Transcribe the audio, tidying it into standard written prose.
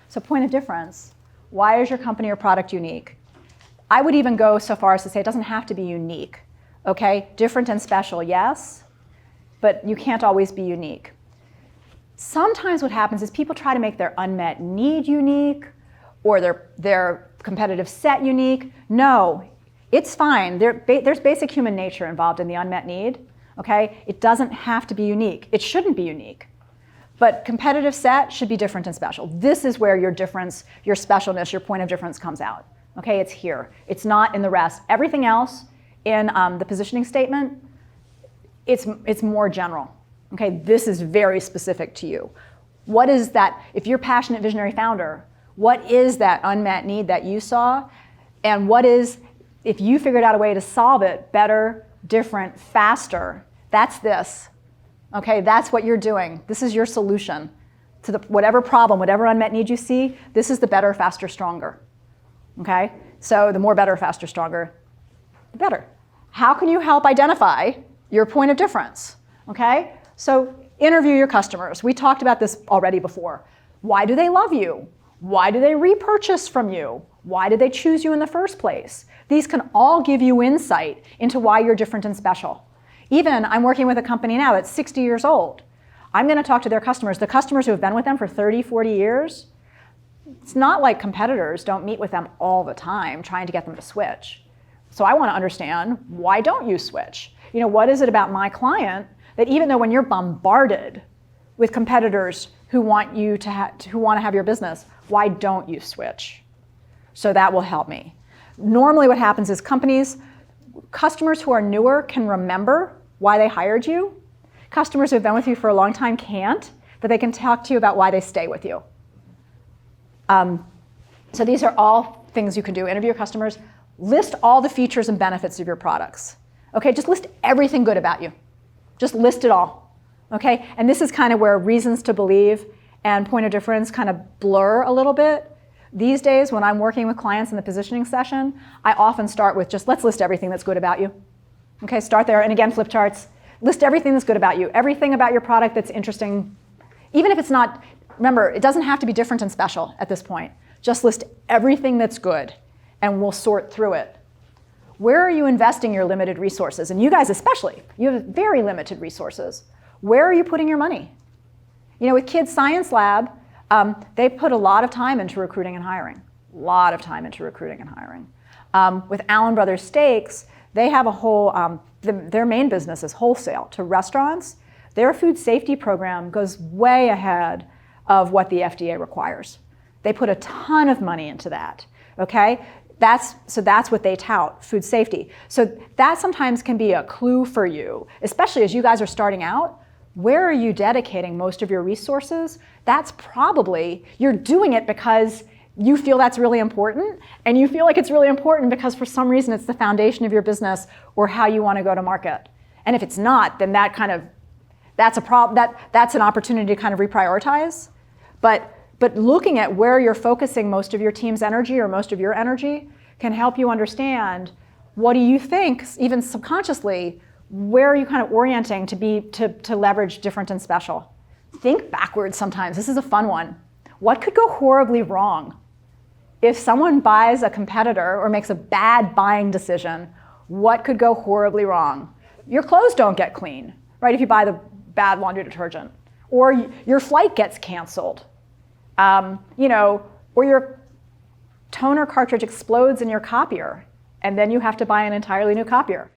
So point of difference. Why is your company or product unique? I would even go so far as to say it doesn't have to be unique. Okay? Different and special, yes, but you can't always be unique. Sometimes what happens is people try to make their unmet need unique or their competitive set unique. No, it's fine. There's basic human nature involved in the unmet need. Okay? It doesn't have to be unique. It shouldn't be unique. But competitive set should be different and special. This is where your difference, your specialness, your point of difference comes out. Okay? It's here. It's not in the rest. Everything else in the positioning statement, it's more general. Okay? This is very specific to you. What is that, if you're a passionate visionary founder, what is that unmet need that you saw? And what is, if you figured out a way to solve it better, different, faster, that's this. Okay, that's what you're doing. This is your solution to whatever problem, whatever unmet need you see. This is the better, faster, stronger. Okay, so the more better, faster, stronger, the better. How can you help identify your point of difference? Okay, so interview your customers. We talked about this already before. Why do they love you? Why do they repurchase from you? Why did they choose you in the first place? These can all give you insight into why you're different and special. Even, I'm working with a company now that's 60 years old. I'm going to talk to their customers, the customers who have been with them for 30, 40 years. It's not like competitors don't meet with them all the time trying to get them to switch. So I want to understand, why don't you switch? You know, what is it about my client that even though when you're bombarded with competitors who want you to who want to have your business, why don't you switch? So that will help me. Normally what happens is customers who are newer can remember why they hired you. Customers who have been with you for a long time can't, but they can talk to you about why they stay with you. So these are all things you can do. Interview your customers. List all the features and benefits of your products. Okay, just list everything good about you. Just list it all. Okay, and this is kind of where reasons to believe and point of difference kind of blur a little bit. These days, when I'm working with clients in the positioning session, I often start with just, let's list everything that's good about you. Okay, start there, and again, flip charts. List everything that's good about you, everything about your product that's interesting. Even if it's not, remember, it doesn't have to be different and special at this point. Just list everything that's good, and we'll sort through it. Where are you investing your limited resources? And you guys especially, you have very limited resources. Where are you putting your money? You know, with Kids Science Lab, they put a lot of time into recruiting and hiring. A lot of time into recruiting and hiring. With Allen Brothers Steaks, they have a whole, their main business is wholesale to restaurants. Their food safety program goes way ahead of what the FDA requires. They put a ton of money into that, okay? So that's what they tout, food safety. So that sometimes can be a clue for you, especially as you guys are starting out. Where are you dedicating most of your resources? That's probably, you're doing it because you feel that's really important, and you feel like it's really important because for some reason it's the foundation of your business or how you want to go to market. And if it's not, then that's a problem. That's an opportunity to kind of reprioritize. But looking at where you're focusing most of your team's energy or most of your energy can help you understand, what do you think, even subconsciously, where are you kind of orienting to leverage different and special? Think backwards sometimes. This is a fun one. What could go horribly wrong? If someone buys a competitor or makes a bad buying decision, what could go horribly wrong? Your clothes don't get clean, right, if you buy the bad laundry detergent. Or your flight gets canceled. You know, or your toner cartridge explodes in your copier, and then you have to buy an entirely new copier.